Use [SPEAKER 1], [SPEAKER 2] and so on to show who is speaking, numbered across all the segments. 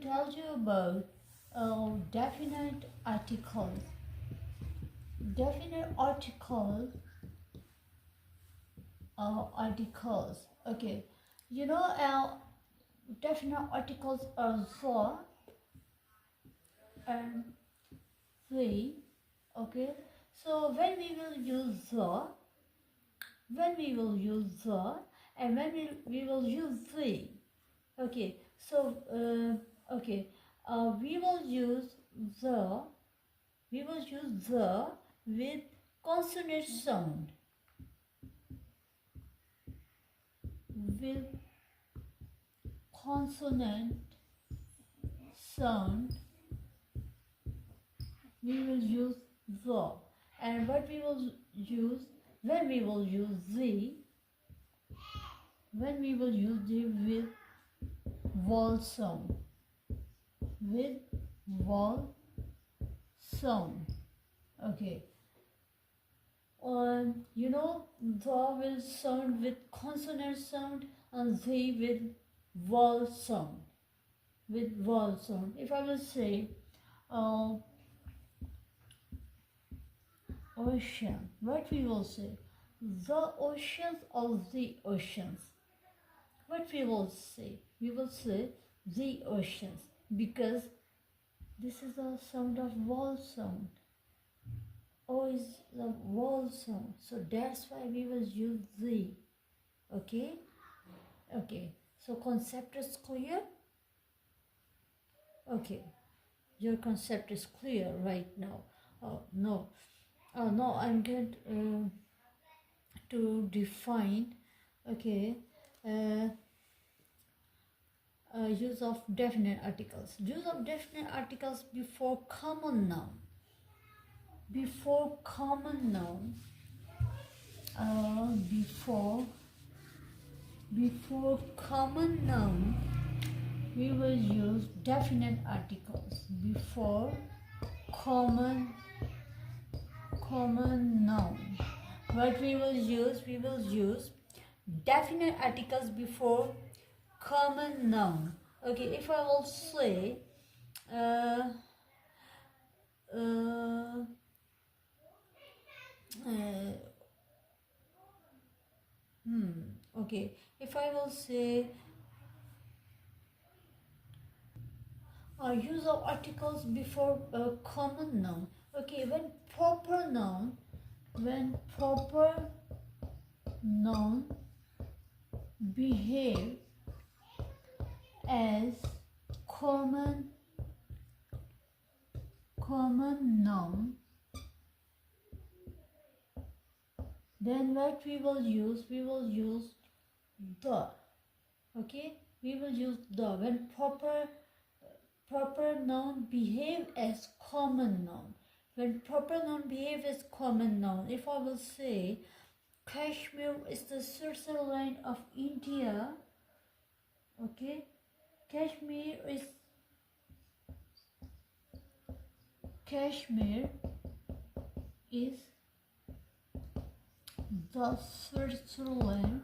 [SPEAKER 1] tell you about definite articles. Definite articles. Okay, definite articles are the and the. Okay, so when we will use the, and when we will use the. Okay, so we will use the with consonant sound, with consonant sound we will use the. And what we will use when we will use the, with vowel sound, with vowel sound. Okay, the will sound with consonant sound and the with vowel sound, If I will say ocean, what we will say? The oceans or the oceans? What we will say? We will say the oceans, because this is the sound of vowel sound. O is the vowel sound, so that's why we will use the. Okay, so concept is clear. Okay, your concept is clear right now. No, I'm going to define. Okay, use of definite articles. Use of definite articles before common noun. Before common noun. Before common noun, we will use definite articles. Before common noun, what we will use? We will use definite articles before common noun. Okay, if I will say okay, if I will say use of articles before common noun. Okay, when proper noun behave as common noun, then what we will use? We will use the. Okay, we will use the when proper noun behave as common noun. When proper noun behave as common noun, if I will say Kashmir is the Switzerland of India. Okay, Kashmir is the Switzerland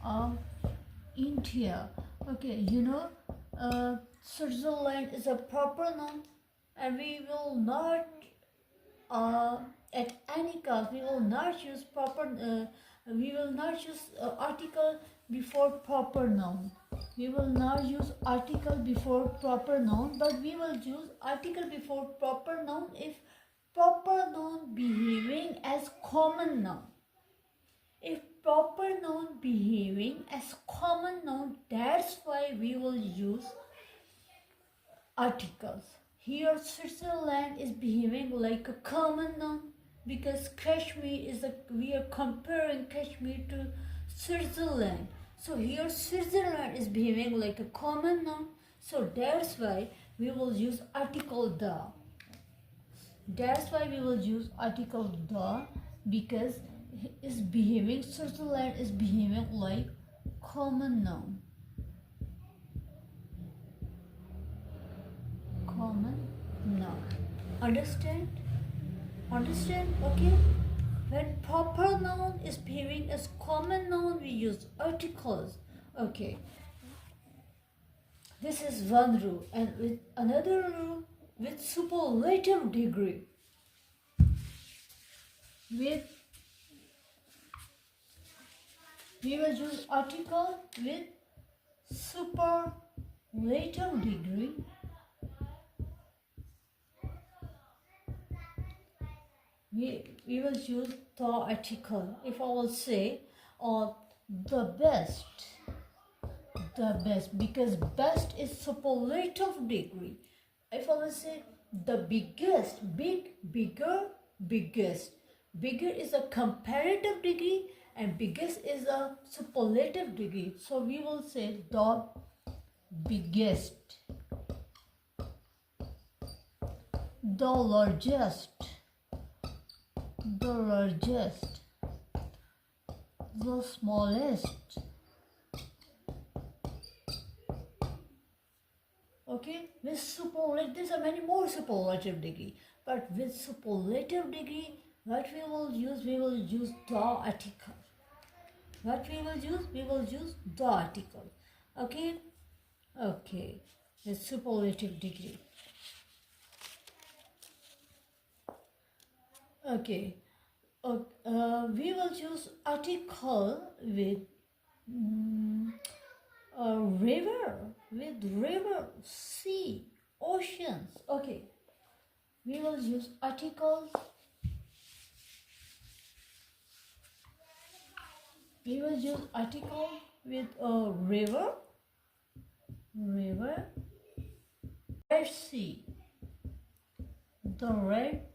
[SPEAKER 1] of India. Okay, Switzerland is a proper noun, and we will not at any cost we will not use article before proper noun. We will not use article before proper noun, but we will use article before proper noun if proper noun behaving as common noun. If proper noun behaving as common noun, that's why we will use articles. Here Switzerland is behaving like a common noun, because Kashmir we are comparing Kashmir to Switzerland. So here Switzerland is behaving like a common noun. So that's why we will use article the. That's why we will use article the, because Switzerland is behaving like common noun. Understand? Okay. When proper noun is behaving as common noun, we use articles. Okay. This is one rule, and with another rule with superlative degree. With we will use article with superlative degree. We will use the article. If I will say the best, because best is superlative degree. If I will say the biggest, biggest. Bigger is a comparative degree and biggest is a superlative degree. So we will say the biggest, the largest, the smallest. Okay, with superlative, there are many more superlative degree, but with superlative degree, what we will use the article. What we will use the article. Okay, with superlative degree. Okay, we will use article with a river, sea, oceans. Okay, we will use articles. We will use article with a river, Red Sea, the Red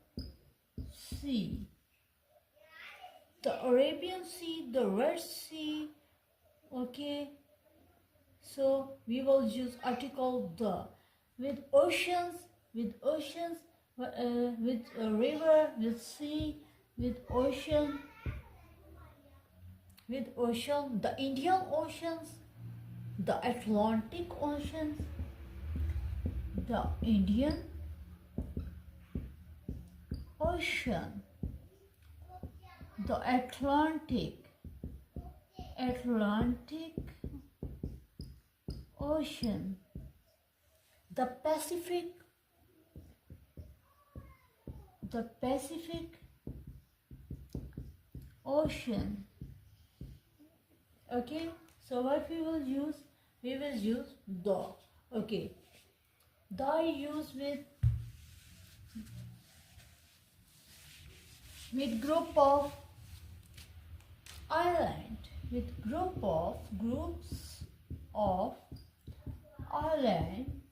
[SPEAKER 1] Sea, the Arabian Sea, the Red Sea. Okay, so we will use article the. With oceans, with a river, with sea, with ocean, the Indian Oceans, the Atlantic Oceans, the Indian Ocean, the Atlantic Ocean, the Pacific Ocean. Okay, so what we will use the. Okay, the use with group of island, with groups of island.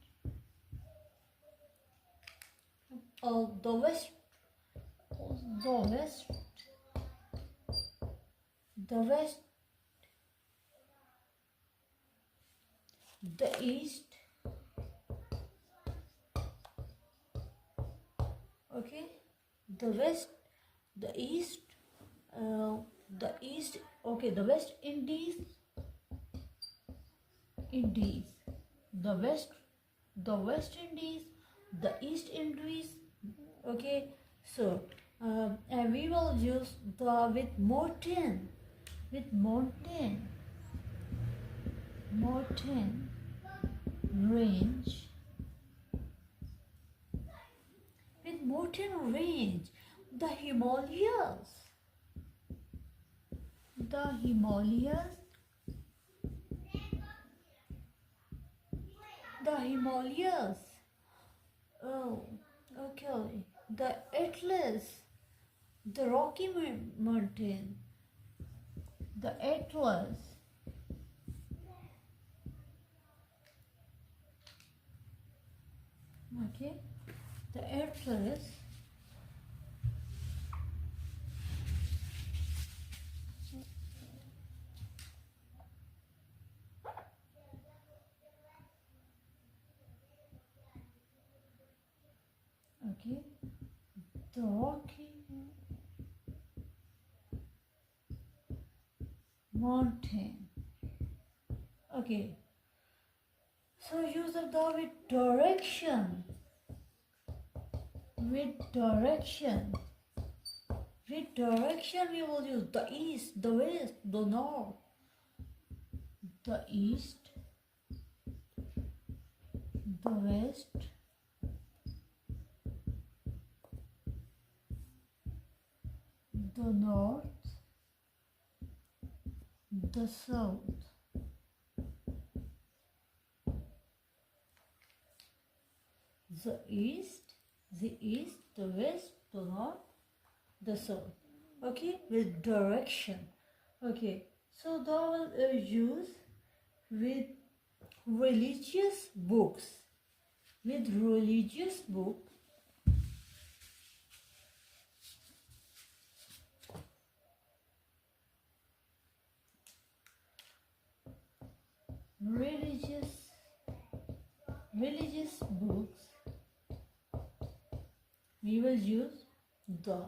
[SPEAKER 1] The west, the east. Okay, the west, the east, okay, the West Indies, the West Indies, the East Indies. Okay, so and we will use the with mountain range, with mountain range, the Himalayas, Oh, okay. The Atlas, the Rocky Mountain, the Atlas. Okay, the Atlas. Okay, the Rocky Mountain. Okay, so use of the with direction. With direction, we will use the east, the west, the north, the east, the west, the north, the south. The east, the west, the north, the south. Okay, with direction. Okay, so thou will use with religious books. With religious book, religious books, we will use the.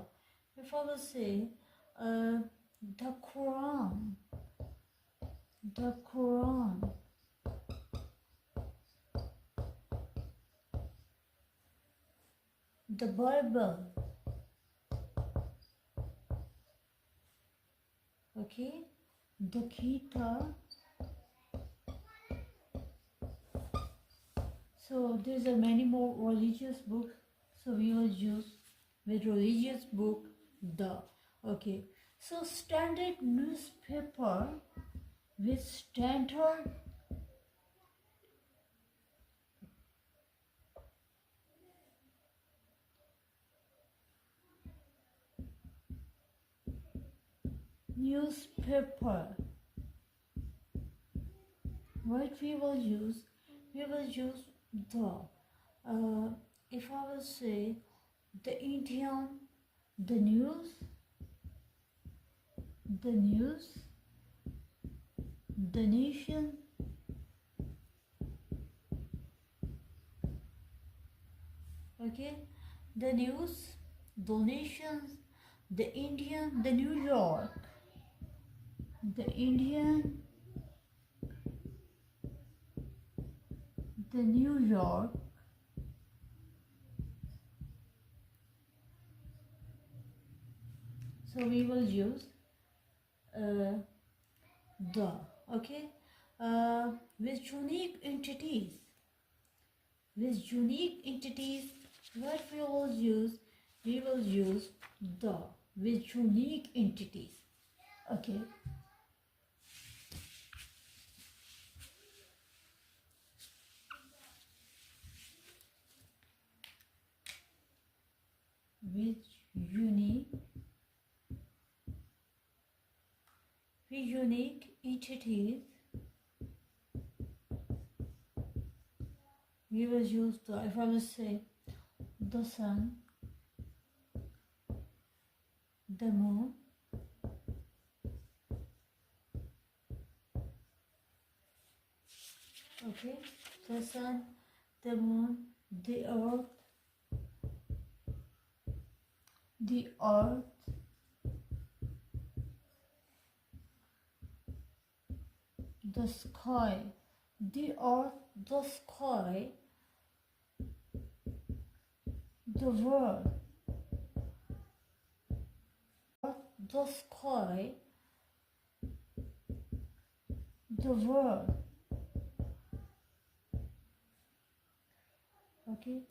[SPEAKER 1] If I will say the Quran, the Quran, the Bible, okay, the Kitab. So there's a many more religious books. So we will use with religious book the. Okay. So standard newspaper with standard newspaper. What we will use? We will use the. If I will say the Indian, the news, the nation, okay, the news, donations, the Indian, the New York, the Indian, the New York, so we will use the, okay, with unique entities, what we will use the, with unique entities, okay. With unique entities, we will use the. If I will say the sun, the moon, okay, the sun, the moon, the earth, the sky, the earth, the sky, the world, the sky, the world, okay,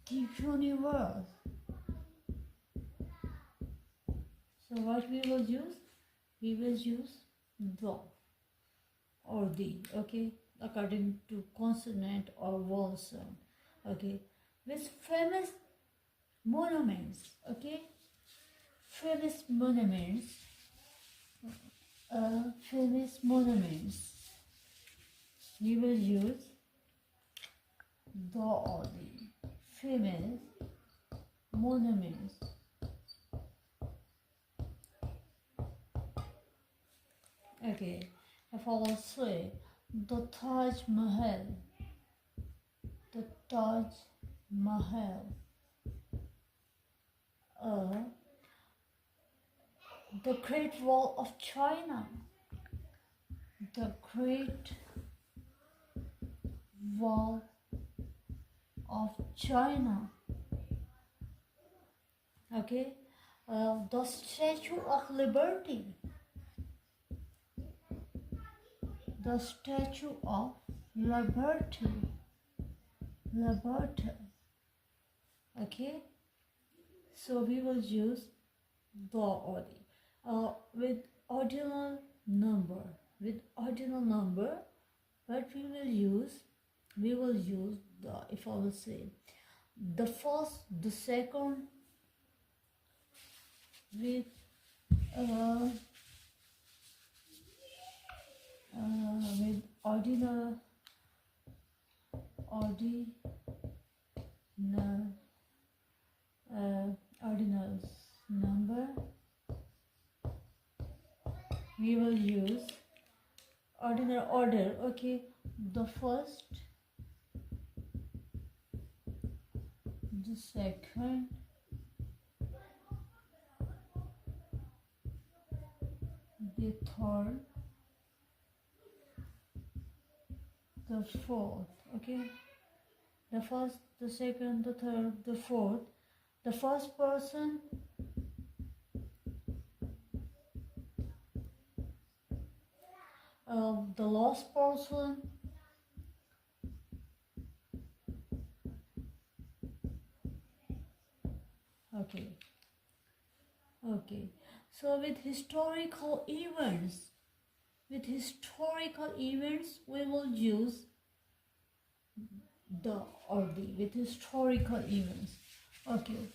[SPEAKER 1] the universe. So what we will use? We will use the or the, okay, according to consonant or vowel sound, okay, with famous monuments, okay, famous monuments, we will use the or the famous monuments, okay. If I will say the Taj Mahal, the Taj Mahal, the Great Wall of China, the Great Wall of China, okay, the Statue of Liberty, the Statue of laboratory, laboratory. Okay, so we will use the or the with ordinal number. With ordinal number, what we will use the, if I will say the first, the second, with with ordinal ordinal number. We will use ordinal order. Okay, the first, the second, the third, the fourth. Okay, the first, the second, the third, the fourth. The first person, the last person, okay. Okay, so with historical events, we will use the or the, with historical events. Okay,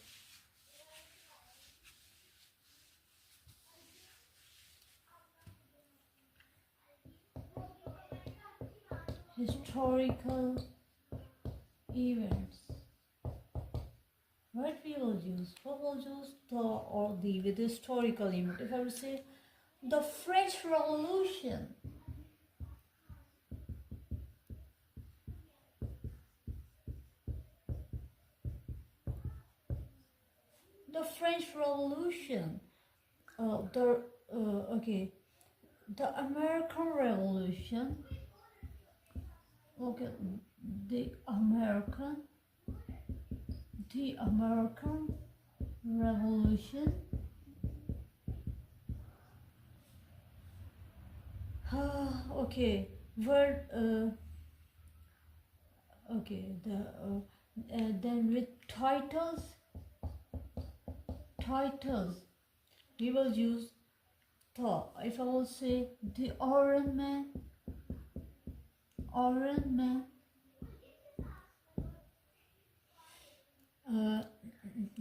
[SPEAKER 1] historical events. What we will use? We will use the or the with historical event. If I would say the French Revolution, the French Revolution, okay, the American Revolution, okay, the American Revolution, okay, word, okay, then with titles, we will use the, if I will say the Iron Man,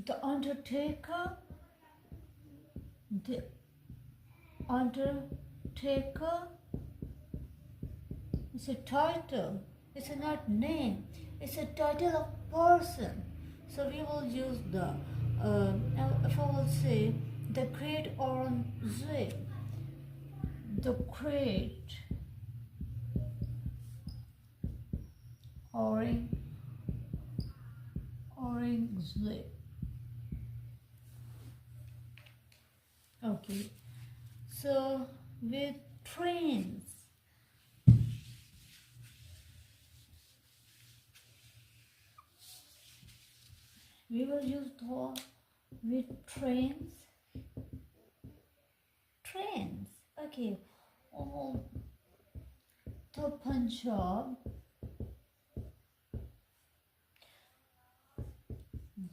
[SPEAKER 1] the Undertaker, it's a title, it's not name, it's a title of person. So we will use the, if I will say the Great Orange, the Great Orange. Okay, so with trains, we will use the with trains. Okay, oh, the Punjab,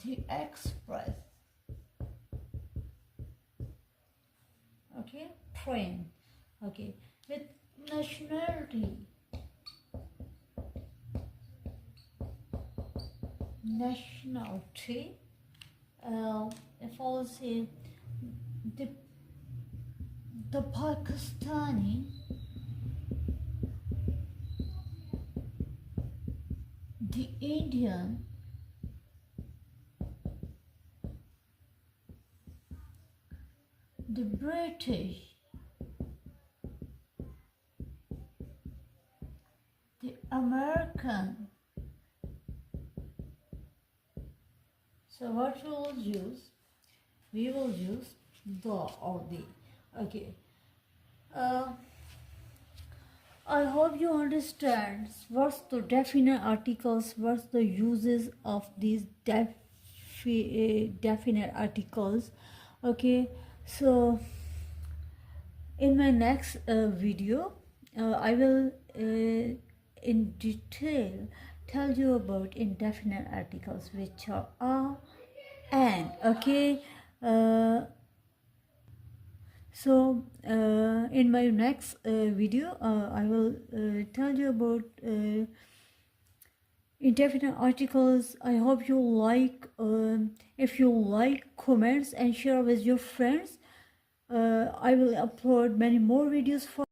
[SPEAKER 1] the express. Okay, train. Okay, with nationality, if I will say the Pakistani, the Indian, the British, the American. So what we will use? We will use the or the. Okay. I hope you understand what's the definite articles, what's the uses of these definite articles. Okay, so in my next video, I will in detail tell you about indefinite articles, which are and. Okay. So in my next video I will tell you about indefinite articles. I hope you like. If you like, comments and share with your friends. I will upload many more videos for